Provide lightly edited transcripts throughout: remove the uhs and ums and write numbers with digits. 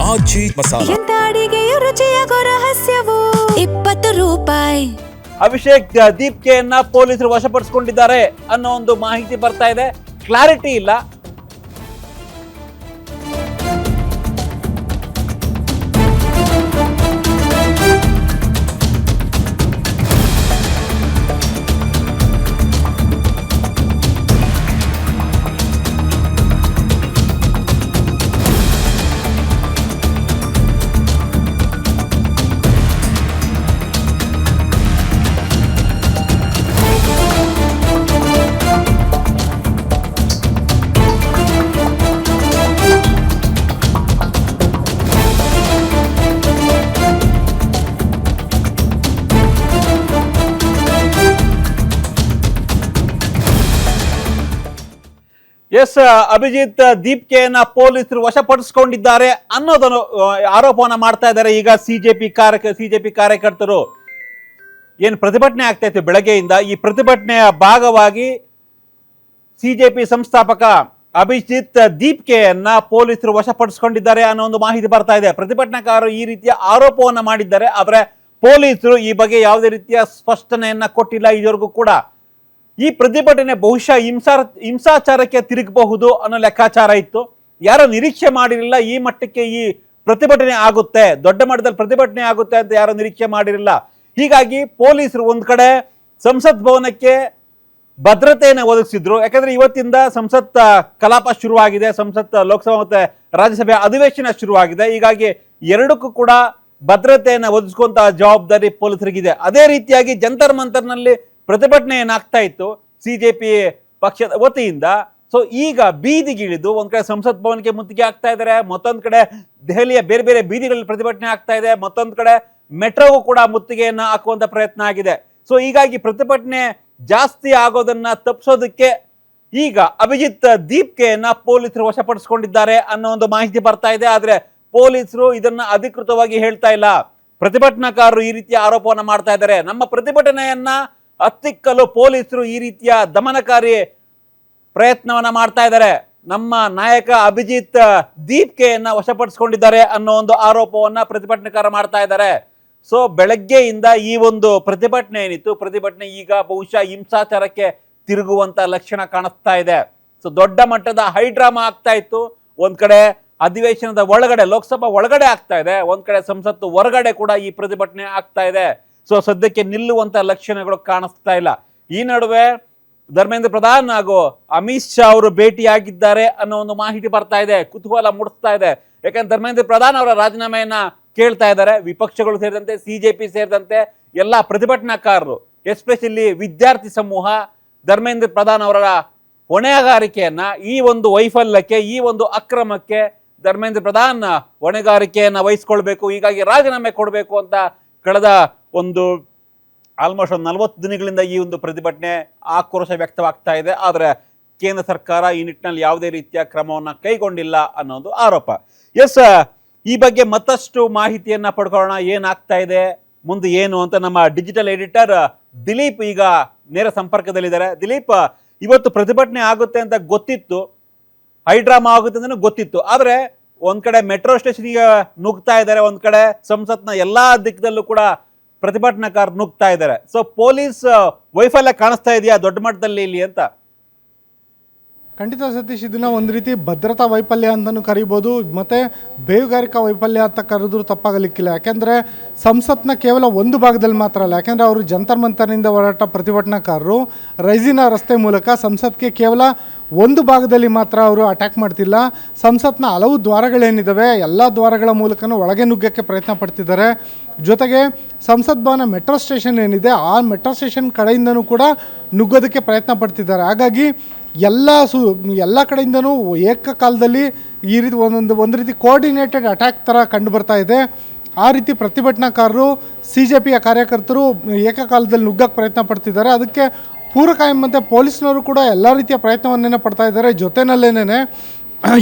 ಆಜಿ ಮಸಾಲ. ಎಂತ ಅಡಿಗೆಯ ರುಚಿಯಾಗೋ ರಹಸ್ಯವು 20 ರೂಪಾಯಿ. ಅಭಿಷೇಕ್ ದೀಪ್ಕೆಯನ್ನ ಪೊಲೀಸರು ವಶಪಡಿಸಿಕೊಂಡಿದ್ದಾರೆ ಅನ್ನೋ ಒಂದು ಮಾಹಿತಿ ಬರ್ತಾ ಇದೆ. ಕ್ಲಾರಿಟಿ ಇಲ್ಲ. ಎಸ್, ಅಭಿಜಿತ್ ದೀಪ್ಕೆಯನ್ನ ಪೊಲೀಸರು ವಶಪಡಿಸಿಕೊಂಡಿದ್ದಾರೆ ಅನ್ನೋದನ್ನು ಆರೋಪವನ್ನ ಮಾಡ್ತಾ ಇದ್ದಾರೆ. ಈಗ ಸಿಜೆಪಿ ಕಾರ್ಯಕರ್ತರು ಏನು ಪ್ರತಿಭಟನೆ ಆಗ್ತಾ ಇತ್ತು ಬೆಳಗ್ಗೆಯಿಂದ, ಈ ಪ್ರತಿಭಟನೆಯ ಭಾಗವಾಗಿ ಸಿಜೆಪಿ ಸಂಸ್ಥಾಪಕ ಅಭಿಜಿತ್ ದೀಪ್ಕೆಯನ್ನ ಪೊಲೀಸರು ವಶಪಡಿಸಿಕೊಂಡಿದ್ದಾರೆ ಅನ್ನೋ ಒಂದು ಮಾಹಿತಿ ಬರ್ತಾ ಇದೆ. ಪ್ರತಿಭಟನಾಕಾರರು ಈ ರೀತಿಯ ಆರೋಪವನ್ನ ಮಾಡಿದ್ದಾರೆ. ಆದರೆ ಪೊಲೀಸರು ಈ ಬಗ್ಗೆ ಯಾವುದೇ ರೀತಿಯ ಸ್ಪಷ್ಟನೆಯನ್ನ ಕೊಟ್ಟಿಲ್ಲ ಇದುವರೆಗೂ ಕೂಡ. ಈ ಪ್ರತಿಭಟನೆ ಬಹುಶಃ ಹಿಂಸಾಚಾರಕ್ಕೆ ತಿರುಗಬಹುದು ಅನ್ನೋ ಲೆಕ್ಕಾಚಾರ ಇತ್ತು. ಯಾರೋ ನಿರೀಕ್ಷೆ ಮಾಡಿರಲಿಲ್ಲ ಈ ಮಟ್ಟಕ್ಕೆ ಈ ಪ್ರತಿಭಟನೆ ಆಗುತ್ತೆ, ದೊಡ್ಡ ಮಟ್ಟದಲ್ಲಿ ಪ್ರತಿಭಟನೆ ಆಗುತ್ತೆ ಅಂತ ಯಾರೋ ನಿರೀಕ್ಷೆ ಮಾಡಿರಲಿಲ್ಲ. ಹೀಗಾಗಿ ಪೊಲೀಸರು ಒಂದ್ ಕಡೆ ಸಂಸತ್ ಭವನಕ್ಕೆ ಭದ್ರತೆಯನ್ನು ಒದಗಿಸಿದ್ರು. ಯಾಕಂದ್ರೆ ಇವತ್ತಿಂದ ಸಂಸತ್ ಕಲಾಪ ಶುರುವಾಗಿದೆ, ಸಂಸತ್ ಲೋಕಸಭಾ ಮತ್ತೆ ರಾಜ್ಯಸಭೆ ಅಧಿವೇಶನ ಶುರುವಾಗಿದೆ. ಹೀಗಾಗಿ ಎರಡಕ್ಕೂ ಕೂಡ ಭದ್ರತೆಯನ್ನು ಒದಗಿಸುವಂತಹ ಜವಾಬ್ದಾರಿ ಪೊಲೀಸರಿಗಿದೆ. ಅದೇ ರೀತಿಯಾಗಿ ಜಂತರ್ ಮಂತರ್ನಲ್ಲಿ ಪ್ರತಿಭಟನೆ ಏನಾಗ್ತಾ ಇತ್ತು ಸಿಜೆಪಿ ಪಕ್ಷದ ವತಿಯಿಂದ. ಸೊ ಈಗ ಬೀದಿಗಿಳಿದು ಒಂದ್ ಕಡೆ ಸಂಸತ್ ಭವನಕ್ಕೆ ಮುತ್ತಿಗೆ ಆಗ್ತಾ ಇದ್ದಾರೆ, ಮತ್ತೊಂದ್ ಕಡೆ ದೆಹಲಿಯ ಬೇರೆ ಬೇರೆ ಬೀದಿಗಳಲ್ಲಿ ಪ್ರತಿಭಟನೆ ಆಗ್ತಾ ಇದೆ, ಮತ್ತೊಂದ್ ಕಡೆ ಮೆಟ್ರೋಗೂ ಕೂಡ ಮುತ್ತಿಗೆಯನ್ನ ಹಾಕುವಂತ ಪ್ರಯತ್ನ ಆಗಿದೆ. ಸೊ ಹೀಗಾಗಿ ಪ್ರತಿಭಟನೆ ಜಾಸ್ತಿ ಆಗೋದನ್ನ ತಪ್ಪಿಸೋದಕ್ಕೆ ಈಗ ಅಭಿಜಿತ್ ದೀಪ್ಕೆಯನ್ನ ಪೊಲೀಸರು ವಶಪಡಿಸಿಕೊಂಡಿದ್ದಾರೆ ಅನ್ನೋ ಒಂದು ಮಾಹಿತಿ ಬರ್ತಾ ಇದೆ. ಆದ್ರೆ ಪೊಲೀಸರು ಇದನ್ನ ಅಧಿಕೃತವಾಗಿ ಹೇಳ್ತಾ ಇಲ್ಲ. ಪ್ರತಿಭಟನಾಕಾರರು ಈ ರೀತಿಯ ಆರೋಪವನ್ನ ಮಾಡ್ತಾ ಇದ್ದಾರೆ. ನಮ್ಮ ಪ್ರತಿಭಟನೆಯನ್ನ ಹತ್ತಿಕ್ಕಲು ಪೊಲೀಸರು ಈ ರೀತಿಯ ದಮನಕಾರಿ ಪ್ರಯತ್ನವನ್ನ ಮಾಡ್ತಾ ಇದ್ದಾರೆ, ನಮ್ಮ ನಾಯಕ ಅಭಿಜಿತ್ ದೀಪ್ಕೆಯನ್ನ ವಶಪಡಿಸಿಕೊಂಡಿದ್ದಾರೆ ಅನ್ನೋ ಒಂದು ಆರೋಪವನ್ನ ಪ್ರತಿಭಟನಾಕಾರ ಮಾಡ್ತಾ ಇದ್ದಾರೆ. ಸೊ ಬೆಳಗ್ಗೆಯಿಂದ ಈ ಒಂದು ಪ್ರತಿಭಟನೆ ಏನಿತ್ತು, ಪ್ರತಿಭಟನೆ ಈಗ ಬಹುಶಃ ಹಿಂಸಾಚಾರಕ್ಕೆ ತಿರುಗುವಂತ ಲಕ್ಷಣ ಕಾಣಿಸ್ತಾ ಇದೆ. ಸೊ ದೊಡ್ಡ ಮಟ್ಟದ ಹೈಡ್ರಾಮಾ ಆಗ್ತಾ ಇತ್ತು. ಒಂದ್ ಕಡೆ ಅಧಿವೇಶನದ ಒಳಗಡೆ, ಲೋಕಸಭಾ ಒಳಗಡೆ ಆಗ್ತಾ ಇದೆ, ಒಂದ್ ಕಡೆ ಸಂಸತ್ತು ಹೊರಗಡೆ ಕೂಡ ಈ ಪ್ರತಿಭಟನೆ ಆಗ್ತಾ ಇದೆ. ಸೊ ಸದ್ಯಕ್ಕೆ ನಿಲ್ಲುವಂತ ಲಕ್ಷಣಗಳು ಕಾಣಿಸ್ತಾ ಇಲ್ಲ. ಈ ನಡುವೆ ಧರ್ಮೇಂದ್ರ ಪ್ರಧಾನ್ ಹಾಗೂ ಅಮಿತ್ ಶಾ ಅವರು ಭೇಟಿಯಾಗಿದ್ದಾರೆ ಅನ್ನೋ ಒಂದು ಮಾಹಿತಿ ಬರ್ತಾ ಇದೆ, ಕುತೂಹಲ ಮೂಡಿಸ್ತಾ ಇದೆ. ಯಾಕಂದ್ರೆ ಧರ್ಮೇಂದ್ರ ಪ್ರಧಾನ್ ಅವರ ರಾಜೀನಾಮೆಯನ್ನ ಕೇಳ್ತಾ ಇದ್ದಾರೆ. ವಿಪಕ್ಷಗಳು ಸೇರಿದಂತೆ ಸಿಜೆಪಿ ಸೇರಿದಂತೆ ಎಲ್ಲ ಪ್ರತಿಭಟನಾಕಾರರು, ಎಸ್ಪೆಷಲಿ ವಿದ್ಯಾರ್ಥಿ ಸಮೂಹ ಧರ್ಮೇಂದ್ರ ಪ್ರಧಾನ್ ಅವರ ಹೊಣೆಗಾರಿಕೆಯನ್ನ, ಈ ಒಂದು ವೈಫಲ್ಯಕ್ಕೆ, ಈ ಒಂದು ಅಕ್ರಮಕ್ಕೆ ಧರ್ಮೇಂದ್ರ ಪ್ರಧಾನ್ ಹೊಣೆಗಾರಿಕೆಯನ್ನ ವಹಿಸ್ಕೊಳ್ಬೇಕು, ಹೀಗಾಗಿ ರಾಜೀನಾಮೆ ಕೊಡಬೇಕು ಅಂತ ಕಳೆದ ಒಂದು ಆಲ್ಮೋಸ್ಟ್ 40 ದಿನಗಳಿಂದ ಈ ಒಂದು ಪ್ರತಿಭಟನೆ ಆಕ್ರೋಶ ವ್ಯಕ್ತವಾಗ್ತಾ ಇದೆ. ಆದರೆ ಕೇಂದ್ರ ಸರ್ಕಾರ ಈ ನಿಟ್ಟಿನಲ್ಲಿ ಯಾವುದೇ ರೀತಿಯ ಕ್ರಮವನ್ನು ಕೈಗೊಂಡಿಲ್ಲ ಅನ್ನೋದು ಆರೋಪ. ಎಸ್, ಈ ಬಗ್ಗೆ ಮತ್ತಷ್ಟು ಮಾಹಿತಿಯನ್ನ ಪಡ್ಕೊಳ್ಳೋಣ. ಏನಾಗ್ತಾ ಇದೆ, ಮುಂದೆ ಏನು ಅಂತ ನಮ್ಮ ಡಿಜಿಟಲ್ ಎಡಿಟರ್ ದಿಲೀಪ್ ಈಗ ನೇರ ಸಂಪರ್ಕದಲ್ಲಿದ್ದಾರೆ. ದಿಲೀಪ್, ಇವತ್ತು ಪ್ರತಿಭಟನೆ ಆಗುತ್ತೆ ಅಂತ ಗೊತ್ತಿತ್ತು, ಹೈಡ್ರಾಮಾ ಆಗುತ್ತೆ ಅಂತ ಗೊತ್ತಿತ್ತು. ಆದರೆ ಒಂದ್ ಕಡೆ ಮೆಟ್ರೋ ಸ್ಟೇಷನ್ಗೆ ನುಗ್ತಾ ಇದ್ದಾರೆ, ಒಂದ್ ಕಡೆ ಸಂಸತ್ನ ಎಲ್ಲಾ ದಿಕ್ಕದಲ್ಲೂ ಕೂಡ ಪ್ರತಿಭಟನಾಕಾರರು ನುಗ್ತಾ ಇದ್ದಾರೆ. ಸೊ ಪೊಲೀಸ್ ವೈಫಲ್ಯ ಕಾಣಿಸ್ತಾ ಇದೆಯಾ ದೊಡ್ಡ ಮಟ್ಟದಲ್ಲಿ ಇಲ್ಲಿ ಅಂತ? ಖಂಡಿತ ಸತೀಶ್, ಇದನ್ನ ಒಂದು ರೀತಿ ಭದ್ರತಾ ವೈಫಲ್ಯ ಅಂತಲೂ ಕರಿಬೋದು, ಮತ್ತು ಬೇಹುಗಾರಿಕಾ ವೈಫಲ್ಯ ಅಂತ ಕರೆದ್ರೂ ತಪ್ಪಾಗಲಿಕ್ಕಿಲ್ಲ. ಯಾಕೆಂದರೆ ಸಂಸತ್ನ ಕೇವಲ ಒಂದು ಭಾಗದಲ್ಲಿ ಮಾತ್ರ ಅಲ್ಲ, ಯಾಕೆಂದರೆ ಅವರು ಜಂತರ್ ಮಂತರ್ನಿಂದ ಹೊರಟ ಪ್ರತಿಭಟನಾಕಾರರು ರೈಸಿನಾ ರಸ್ತೆ ಮೂಲಕ ಸಂಸತ್ಗೆ ಕೇವಲ ಒಂದು ಭಾಗದಲ್ಲಿ ಮಾತ್ರ ಅವರು ಅಟ್ಯಾಕ್ ಮಾಡ್ತಿಲ್ಲ. ಸಂಸತ್ನ ಹಲವು ದ್ವಾರಗಳೇನಿದ್ದಾವೆ ಎಲ್ಲ ದ್ವಾರಗಳ ಮೂಲಕನೂ ಒಳಗೆ ನುಗ್ಗಕ್ಕೆ ಪ್ರಯತ್ನ ಪಡ್ತಿದ್ದಾರೆ. ಜೊತೆಗೆ ಸಂಸತ್ ಭವನ ಮೆಟ್ರೋ ಸ್ಟೇಷನ್ ಏನಿದೆ ಆ ಮೆಟ್ರೋ ಸ್ಟೇಷನ್ ಕಡೆಯಿಂದನೂ ಕೂಡ ನುಗ್ಗೋದಕ್ಕೆ ಪ್ರಯತ್ನ ಪಡ್ತಿದ್ದಾರೆ. ಹಾಗಾಗಿ ಎಲ್ಲ ಕಡೆಯಿಂದನೂ ಏಕಕಾಲದಲ್ಲಿ ಈ ರೀತಿ ಒಂದು ರೀತಿ ಕೋಆರ್ಡಿನೇಟೆಡ್ ಅಟ್ಯಾಕ್ ಥರ ಕಂಡು ಬರ್ತಾ ಇದೆ. ಆ ರೀತಿ ಪ್ರತಿಭಟನಾಕಾರರು ಸಿಜೆಪಿಯ ಕಾರ್ಯಕರ್ತರು ಏಕಕಾಲದಲ್ಲಿ ನುಗ್ಗಕ್ಕೆ ಪ್ರಯತ್ನ ಪಡ್ತಿದ್ದಾರೆ. ಅದಕ್ಕೆ ಪೂರಕ ಎಂಬಂತೆ ಪೊಲೀಸ್ನವರು ಕೂಡ ಎಲ್ಲ ರೀತಿಯ ಪ್ರಯತ್ನವನ್ನೇ ಪಡ್ತಾ ಇದ್ದಾರೆ. ಜೊತೆಯಲ್ಲೇನೆ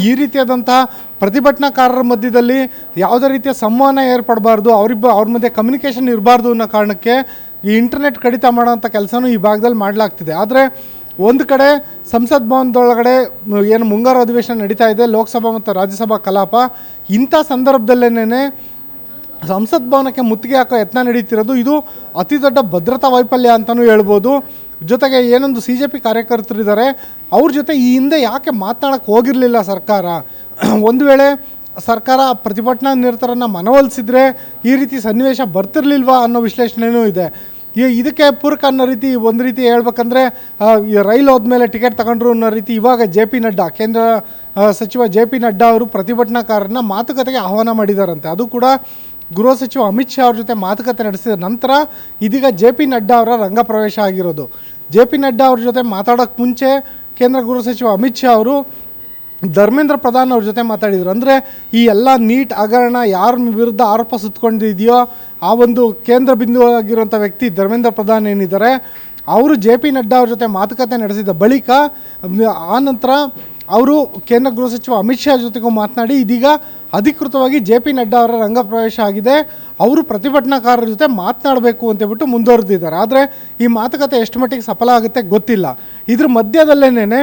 ಈ ರೀತಿಯಾದಂತಹ ಪ್ರತಿಭಟನಾಕಾರರ ಮಧ್ಯದಲ್ಲಿ ಯಾವುದೇ ರೀತಿಯ ಸಂವಹನ ಏರ್ಪಡಬಾರ್ದು, ಅವ್ರ ಮಧ್ಯೆ ಕಮ್ಯುನಿಕೇಷನ್ ಇರಬಾರ್ದು ಅನ್ನೋ ಕಾರಣಕ್ಕೆ ಈ ಇಂಟರ್ನೆಟ್ ಕಡಿತ ಮಾಡೋಂಥ ಕೆಲಸನೂ ಈ ಭಾಗದಲ್ಲಿ ಮಾಡಲಾಗ್ತಿದೆ. ಆದರೆ ಒಂದು ಕಡೆ ಸಂಸತ್ ಭವನದೊಳಗಡೆ ಏನು ಮುಂಗಾರು ಅಧಿವೇಶನ ನಡೀತಾ ಇದೆ, ಲೋಕಸಭಾ ಮತ್ತು ರಾಜ್ಯಸಭಾ ಕಲಾಪ. ಇಂಥ ಸಂದರ್ಭದಲ್ಲೇನೆ ಸಂಸತ್ ಭವನಕ್ಕೆ ಮುತ್ತಿಗೆ ಹಾಕೋ ಯತ್ನ ನಡೀತಿರೋದು ಇದು ಅತಿ ದೊಡ್ಡ ಭದ್ರತಾ ವೈಫಲ್ಯ ಅಂತಲೂ ಹೇಳ್ಬೋದು. ಜೊತೆಗೆ ಏನೊಂದು CJP ಕಾರ್ಯಕರ್ತರಿದ್ದಾರೆ, ಅವ್ರ ಜೊತೆ ಈ ಹಿಂದೆ ಯಾಕೆ ಮಾತನಾಡೋಕ್ಕೆ ಹೋಗಿರಲಿಲ್ಲ ಸರ್ಕಾರ? ಒಂದು ವೇಳೆ ಸರ್ಕಾರ ಪ್ರತಿಭಟನಾ ನಿರತರನ್ನು ಮನವೊಲಿಸಿದ್ರೆ ಈ ರೀತಿ ಸನ್ನಿವೇಶ ಬರ್ತಿರ್ಲಿಲ್ವಾ ಅನ್ನೋ ವಿಶ್ಲೇಷಣೆಯೂ ಇದೆ. ಇದಕ್ಕೆ ಪೂರಕ ಅನ್ನೋ ರೀತಿ ಒಂದು ರೀತಿ ಹೇಳ್ಬೇಕಂದ್ರೆ ರೈಲು ಹೋದ್ಮೇಲೆ ಟಿಕೆಟ್ ತಗೊಂಡ್ರು ಅನ್ನೋ ರೀತಿ ಇವಾಗ JP ನಡ್ಡಾ, ಕೇಂದ್ರ ಸಚಿವ JP ನಡ್ಡಾ ಅವರು ಪ್ರತಿಭಟನಾಕಾರರನ್ನ ಮಾತುಕತೆಗೆ ಆಹ್ವಾನ ಮಾಡಿದಾರಂತೆ. ಅದು ಕೂಡ ಗೃಹ ಸಚಿವ ಅಮಿತ್ ಶಾ ಅವ್ರ ಜೊತೆ ಮಾತುಕತೆ ನಡೆಸಿದ ನಂತರ ಇದೀಗ JP ನಡ್ಡಾ ಅವರ ರಂಗ ಪ್ರವೇಶ ಆಗಿರೋದು. JP ನಡ್ಡಾ ಅವ್ರ ಜೊತೆ ಮಾತಾಡೋಕ್ಕೆ ಮುಂಚೆ ಕೇಂದ್ರ ಗೃಹ ಸಚಿವ ಅಮಿತ್ ಶಾ ಅವರು ಧರ್ಮೇಂದ್ರ ಪ್ರಧಾನ್ ಅವ್ರ ಜೊತೆ ಮಾತಾಡಿದರು. ಅಂದರೆ ಈ ಎಲ್ಲ ನೀಟ್ ಹಗರಣ ಯಾರ ವಿರುದ್ಧ ಆರೋಪ ಸುತ್ತಕೊಂಡಿದೆಯೋ ಆ ಒಂದು ಕೇಂದ್ರ ಬಿಂದು ಆಗಿರುವಂಥ ವ್ಯಕ್ತಿ ಧರ್ಮೇಂದ್ರ ಪ್ರಧಾನ್ ಏನಿದ್ದಾರೆ, ಅವರು JP ನಡ್ಡಾ ಅವ್ರ ಜೊತೆ ಮಾತುಕತೆ ನಡೆಸಿದ ಬಳಿಕ ಆ ನಂತರ ಅವರು ಕೇಂದ್ರ ಗೃಹ ಸಚಿವ ಅಮಿತ್ ಶಾ ಜೊತೆಗೂ ಮಾತನಾಡಿ ಇದೀಗ ಅಧಿಕೃತವಾಗಿ JP ನಡ್ಡಾ ಅವರ ರಂಗ ಪ್ರವೇಶ ಆಗಿದೆ, ಅವರು ಪ್ರತಿಭಟನಾಕಾರರ ಜೊತೆ ಮಾತನಾಡಬೇಕು ಅಂತೇಳ್ಬಿಟ್ಟು ಮುಂದುವರೆದಿದ್ದಾರೆ. ಆದರೆ ಈ ಮಾತುಕತೆ ಎಷ್ಟು ಮಟ್ಟಿಗೆ ಸಫಲ ಆಗುತ್ತೆ ಗೊತ್ತಿಲ್ಲ. ಇದ್ರ ಮಧ್ಯದಲ್ಲೇನೆ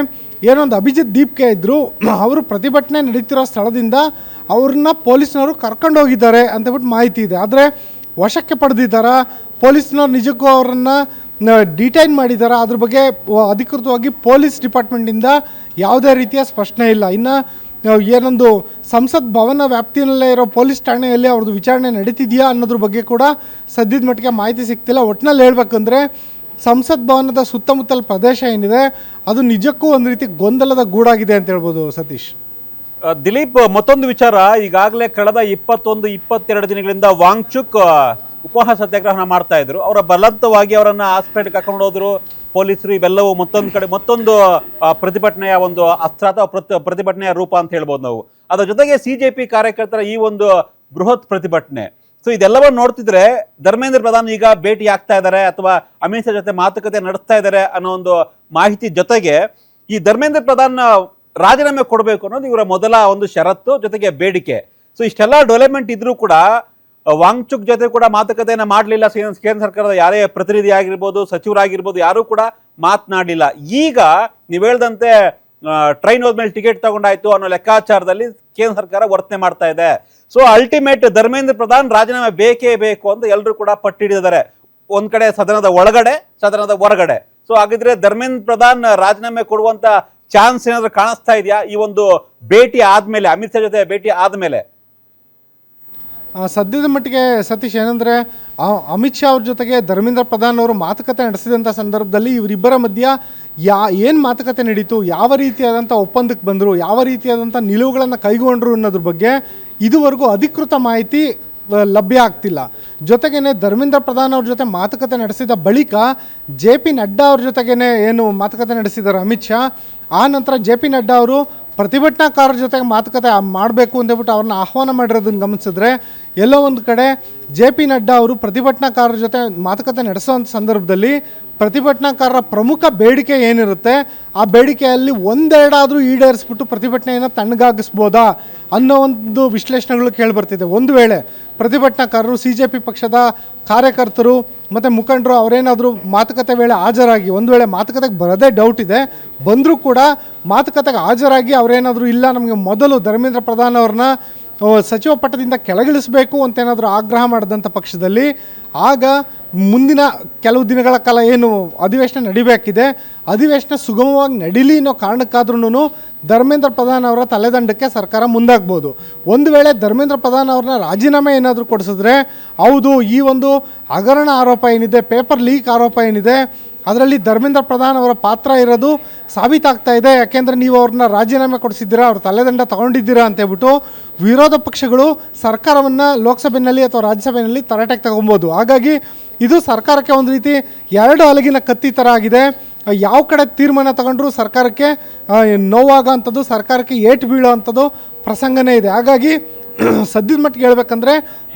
ಏನೊಂದು ಅಭಿಜಿತ್ ದೀಪ್ಕೆ ಇದ್ದರು, ಅವರು ಪ್ರತಿಭಟನೆ ನಡೀತಿರೋ ಸ್ಥಳದಿಂದ ಅವ್ರನ್ನ ಪೊಲೀಸ್ನವರು ಕರ್ಕೊಂಡು ಹೋಗಿದ್ದಾರೆ ಅಂತೇಳ್ಬಿಟ್ಟು ಮಾಹಿತಿ ಇದೆ. ಆದರೆ ವಶಕ್ಕೆ ಪಡೆದಿದ್ದಾರೆ, ಪೊಲೀಸ್ನವ್ರು ನಿಜಕ್ಕೂ ಅವರನ್ನು ಡಿಟೈನ್ ಮಾಡಿದ್ದಾರೆ, ಅದ್ರ ಬಗ್ಗೆ ಅಧಿಕೃತವಾಗಿ ಪೊಲೀಸ್ ಡಿಪಾರ್ಟ್ಮೆಂಟಿಂದ ಯಾವುದೇ ರೀತಿಯ ಸ್ಪಷ್ಟನೆ ಇಲ್ಲ. ಇನ್ನು ಏನೊಂದು ಸಂಸತ್ ಭವನ ವ್ಯಾಪ್ತಿಯಲ್ಲೇ ಇರೋ ಪೊಲೀಸ್ ಠಾಣೆಯಲ್ಲಿ ಅವ್ರದ್ದು ವಿಚಾರಣೆ ನಡೀತಿದೆಯಾ ಅನ್ನೋದ್ರ ಬಗ್ಗೆ ಕೂಡ ಸದ್ಯದ ಮಟ್ಟಿಗೆ ಮಾಹಿತಿ ಸಿಗ್ತಿಲ್ಲ. ಒಟ್ಟಿನಲ್ಲಿ ಹೇಳ್ಬೇಕಂದ್ರೆ ಸಂಸತ್ ಭವನದ ಸುತ್ತಮುತ್ತಲ ಪ್ರದೇಶ ಏನಿದೆ ಅದು ನಿಜಕ್ಕೂ ಒಂದು ರೀತಿ ಗೊಂದಲದ ಗೂಡಾಗಿದೆ ಅಂತ ಹೇಳ್ಬೋದು. ಸತೀಶ್, ದಿಲೀಪ್, ಮತ್ತೊಂದು ವಿಚಾರ, ಈಗಾಗಲೇ ಕಳೆದ 21-22 ದಿನಗಳಿಂದ ವಾಂಗ್ಚುಕ್ ಉಪವಾಸ ಸತ್ಯಾಗ್ರಹ ಮಾಡ್ತಾ ಇದ್ರು. ಅವರ ಬಲವಂತವಾಗಿ ಅವರನ್ನ ಹಾಸ್ಪಿಟಲ್ಗೆ ಕರ್ಕೊಂಡು ಹೋದ್ರು ಪೊಲೀಸರು. ಇವೆಲ್ಲವೂ ಮತ್ತೊಂದು ಪ್ರತಿಭಟನೆಯ ಒಂದು ಅಸ್ತ್ರ ಅಥವಾ ಪ್ರತಿಭಟನೆಯ ರೂಪ ಅಂತ ಹೇಳ್ಬೋದು ನಾವು. ಅದರ ಜೊತೆಗೆ CJP ಕಾರ್ಯಕರ್ತರ ಈ ಒಂದು ಬೃಹತ್ ಪ್ರತಿಭಟನೆ. ಸೊ ಇದೆಲ್ಲವನ್ನು ನೋಡ್ತಿದ್ರೆ ಧರ್ಮೇಂದ್ರ ಪ್ರಧಾನ್ ಈಗ ಭೇಟಿ ಆಗ್ತಾ ಇದ್ದಾರೆ ಅಥವಾ ಅಮಿತ್ ಶಾ ಜೊತೆ ಮಾತುಕತೆ ನಡೆಸ್ತಾ ಇದ್ದಾರೆ ಅನ್ನೋ ಒಂದು ಮಾಹಿತಿ ಜೊತೆಗೆ ಈ ಧರ್ಮೇಂದ್ರ ಪ್ರಧಾನ್ ರಾಜೀನಾಮೆ ಕೊಡಬೇಕು ಅನ್ನೋದು ಇವರ ಮೊದಲ ಒಂದು ಷರತ್ತು, ಜೊತೆಗೆ ಬೇಡಿಕೆ. ಸೊ ಇಷ್ಟೆಲ್ಲ ಡೆವಲಪ್ಮೆಂಟ್ ಇದ್ರೂ ಕೂಡ ವಾಂಗ್ಚುಕ್ ಜೊತೆ ಕೂಡ ಮಾತುಕತೆಯನ್ನು ಮಾಡಲಿಲ್ಲ ಕೇಂದ್ರ ಸರ್ಕಾರದ ಯಾರೇ ಪ್ರತಿನಿಧಿ ಆಗಿರ್ಬೋದು, ಸಚಿವರಾಗಿರ್ಬೋದು, ಯಾರೂ ಕೂಡ ಮಾತನಾಡಲಿಲ್ಲ. ಈಗ ನೀವು ಹೇಳ್ದಂತೆ ಟ್ರೈನ್ ಹೋದ್ಮೇಲೆ ಟಿಕೆಟ್ ತಗೊಂಡಾಯ್ತು ಅನ್ನೋ ಲೆಕ್ಕಾಚಾರದಲ್ಲಿ ಕೇಂದ್ರ ಸರ್ಕಾರ ವರ್ತನೆ ಮಾಡ್ತಾ ಇದೆ. ಸೊ ಅಲ್ಟಿಮೇಟ್ ಧರ್ಮೇಂದ್ರ ಪ್ರಧಾನ್ ರಾಜೀನಾಮೆ ಬೇಕೇ ಬೇಕು ಅಂತ ಎಲ್ಲರೂ ಕೂಡ ಪಟ್ಟಿಡಿದ್ದಾರೆ, ಒಂದ್ ಕಡೆ ಸದನದ ಒಳಗಡೆ, ಸದನದ ಹೊರಗಡೆ. ಸೊ ಹಾಗಿದ್ರೆ ಧರ್ಮೇಂದ್ರ ಪ್ರಧಾನ್ ರಾಜೀನಾಮೆ ಕೊಡುವಂತ ಚಾನ್ಸ್ ಏನಾದ್ರು ಕಾಣಿಸ್ತಾ ಇದೆಯಾ ಈ ಒಂದು ಭೇಟಿ ಆದ್ಮೇಲೆ, ಅಮಿತ್ ಶಾ ಜೊತೆ ಭೇಟಿ ಆದ್ಮೇಲೆ? ಸದ್ಯದ ಮಟ್ಟಿಗೆ ಸತೀಶ್ ಏನಂದರೆ ಅಮಿತ್ ಶಾ ಅವ್ರ ಜೊತೆಗೆ ಧರ್ಮೇಂದ್ರ ಪ್ರಧಾನ್ ಅವರು ಮಾತುಕತೆ ನಡೆಸಿದಂಥ ಸಂದರ್ಭದಲ್ಲಿ ಇವರಿಬ್ಬರ ಮಧ್ಯ ಏನು ಮಾತುಕತೆ ನಡೀತು, ಯಾವ ರೀತಿಯಾದಂಥ ಒಪ್ಪಂದಕ್ಕೆ ಬಂದರು, ಯಾವ ರೀತಿಯಾದಂಥ ನಿಲುವುಗಳನ್ನು ಕೈಗೊಂಡ್ರು ಅನ್ನೋದ್ರ ಬಗ್ಗೆ ಇದುವರೆಗೂ ಅಧಿಕೃತ ಮಾಹಿತಿ ಲಭ್ಯ ಆಗ್ತಿಲ್ಲ. ಜೊತೆಗೇನೆ ಧರ್ಮೇಂದ್ರ ಪ್ರಧಾನ್ ಅವ್ರ ಜೊತೆ ಮಾತುಕತೆ ನಡೆಸಿದ ಬಳಿಕ JP ನಡ್ಡಾ ಅವ್ರ ಜೊತೆಗೇನೆ ಏನು ಮಾತುಕತೆ ನಡೆಸಿದ್ದಾರೆ ಅಮಿತ್ ಶಾ, ಆ ನಂತರ JP ನಡ್ಡಾ ಅವರು ಪ್ರತಿಭಟನಾಕಾರರ ಜೊತೆಗೆ ಮಾತುಕತೆ ಮಾಡಬೇಕು ಅಂತೇಳ್ಬಿಟ್ಟು ಅವ್ರನ್ನ ಆಹ್ವಾನ ಮಾಡಿರೋದನ್ನು ಗಮನಿಸಿದ್ರೆ ಎಲ್ಲೋ ಒಂದು ಕಡೆ JP ನಡ್ಡಾ ಅವರು ಪ್ರತಿಭಟನಾಕಾರರ ಜೊತೆ ಮಾತುಕತೆ ನಡೆಸುವಂಥ ಸಂದರ್ಭದಲ್ಲಿ ಪ್ರತಿಭಟನಾಕಾರರ ಪ್ರಮುಖ ಬೇಡಿಕೆ ಏನಿರುತ್ತೆ ಆ ಬೇಡಿಕೆಯಲ್ಲಿ ಒಂದೆರಡಾದರೂ ಈಡೇರಿಸ್ಬಿಟ್ಟು ಪ್ರತಿಭಟನೆಯನ್ನು ತಣ್ಣಗಾಗಿಸ್ಬೋದಾ ಅನ್ನೋ ಒಂದು ವಿಶ್ಲೇಷಣೆಗಳು ಕೇಳಿಬರ್ತಿದೆ. ಒಂದು ವೇಳೆ ಪ್ರತಿಭಟನಾಕಾರರು CJP ಪಕ್ಷದ ಕಾರ್ಯಕರ್ತರು ಮತ್ತು ಮುಖಂಡರು ಅವರೇನಾದರೂ ಮಾತುಕತೆ ವೇಳೆ ಹಾಜರಾಗಿ, ಒಂದು ವೇಳೆ ಮಾತುಕತೆಗೆ ಬರೋದೇ ಡೌಟ್ ಇದೆ, ಬಂದರೂ ಕೂಡ ಮಾತುಕತೆಗೆ ಹಾಜರಾಗಿ ಅವರೇನಾದರೂ ಇಲ್ಲ ನಮಗೆ ಮೊದಲು ಧರ್ಮೇಂದ್ರ ಪ್ರಧಾನ್ ಅವ್ರನ್ನ ಸಚಿವ ಪಟ್ಟದಿಂದ ಕೆಳಗಿಳಿಸಬೇಕು ಅಂತೇನಾದರೂ ಆಗ್ರಹ ಮಾಡಿದಂಥ ಪಕ್ಷದಲ್ಲಿ ಆಗ ಮುಂದಿನ ಕೆಲವು ದಿನಗಳ ಕಾಲ ಏನು ಅಧಿವೇಶನ ನಡಿಬೇಕಿದೆ, ಅಧಿವೇಶನ ಸುಗಮವಾಗಿ ನಡೀಲಿ ಅನ್ನೋ ಕಾರಣಕ್ಕಾದ್ರೂ ಧರ್ಮೇಂದ್ರ ಪ್ರಧಾನ್ ಅವರ ತಲೆದಂಡಕ್ಕೆ ಸರ್ಕಾರ ಮುಂದಾಗ್ಬೋದು. ಒಂದು ವೇಳೆ ಧರ್ಮೇಂದ್ರ ಪ್ರಧಾನ್ ಅವ್ರನ್ನ ರಾಜೀನಾಮೆ ಏನಾದರೂ ಕೊಡಿಸಿದ್ರೆ ಹೌದು ಈ ಒಂದು ಹಗರಣ ಆರೋಪ ಏನಿದೆ, ಪೇಪರ್ ಲೀಕ್ ಆರೋಪ ಏನಿದೆ, ಅದರಲ್ಲಿ ಧರ್ಮೇಂದ್ರ ಪ್ರಧಾನ್ ಅವರ ಪಾತ್ರ ಇರೋದು ಸಾಬೀತಾಗ್ತಾ ಇದೆ. ಯಾಕೆಂದರೆ ನೀವು ಅವ್ರನ್ನ ರಾಜೀನಾಮೆ ಕೊಡಿಸಿದ್ದೀರಾ, ಅವ್ರ ತಲೆದಂಡ ತಗೊಂಡಿದ್ದೀರಾ ಅಂತೇಳ್ಬಿಟ್ಟು ವಿರೋಧ ಪಕ್ಷಗಳು ಸರ್ಕಾರವನ್ನು ಲೋಕಸಭೆಯಲ್ಲಿ ಅಥವಾ ರಾಜ್ಯಸಭೆಯಲ್ಲಿ ತರಾಟೆಗೆ ತಗೊಬೋದು. ಹಾಗಾಗಿ ಇದು ಸರ್ಕಾರಕ್ಕೆ ಒಂದು ರೀತಿ ಎರಡು ಅಲಗಿನ ಕತ್ತಿ ಥರ ಆಗಿದೆ. ಯಾವ ಕಡೆ ತೀರ್ಮಾನ ತಗೊಂಡ್ರೂ ಸರ್ಕಾರಕ್ಕೆ ನೋವಾಗ ಅಂಥದ್ದು, ಸರ್ಕಾರಕ್ಕೆ ಏಟು ಬೀಳೋ ಅಂಥದ್ದು ಪ್ರಸಂಗನೇ ಇದೆ. ಹಾಗಾಗಿ ಸದ್ಯದ ಮಟ್ಟಿಗೆ ಹೇಳ್ಬೇಕಂದ್ರೆ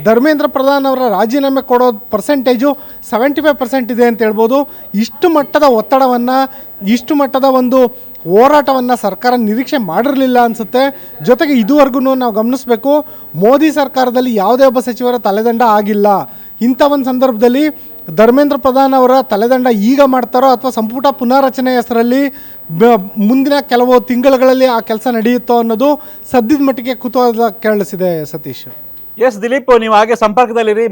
ಧರ್ಮೇಂದ್ರ ಪ್ರಧಾನ್ ಅವರ ರಾಜೀನಾಮೆ ಕೊಡೋ ಪರ್ಸೆಂಟೇಜು 75% ಇದೆ ಅಂತ ಹೇಳ್ಬೋದು. ಇಷ್ಟು ಮಟ್ಟದ ಒತ್ತಡವನ್ನು, ಇಷ್ಟು ಮಟ್ಟದ ಒಂದು ಹೋರಾಟವನ್ನು ಸರ್ಕಾರ ನಿರೀಕ್ಷೆ ಮಾಡಿರಲಿಲ್ಲ ಅನಿಸುತ್ತೆ. ಜೊತೆಗೆ ಇದುವರೆಗೂ ನಾವು ಗಮನಿಸಬೇಕು, ಮೋದಿ ಸರ್ಕಾರದಲ್ಲಿ ಯಾವುದೇ ಒಬ್ಬ ಸಚಿವರ ತಲೆದಂಡ ಆಗಿಲ್ಲ. ಇಂಥ ಒಂದು ಸಂದರ್ಭದಲ್ಲಿ ಧರ್ಮೇಂದ್ರ ಪ್ರಧಾನ್ ಅವರ ತಲೆದಂಡ ಈಗ ಮಾಡ್ತಾರೋ ಅಥವಾ ಸಂಪುಟ ಪುನಾರಚನೆ ಹೆಸರಲ್ಲಿ ಮುಂದಿನ ಕೆಲವು ತಿಂಗಳುಗಳಲ್ಲಿ ಆ ಕೆಲಸ ನಡೆಯುತ್ತೋ ಅನ್ನೋದು ಸದ್ಯದ ಮಟ್ಟಿಗೆ ಕುತೂಹಲ ಕೆರಳಿಸಿದೆ ಸತೀಶ್. ಎಸ್ ದಿಲೀಪ್, ನೀವು ಹಾಗೆ ಸಂಪರ್ಕದಲ್ಲಿರಿ.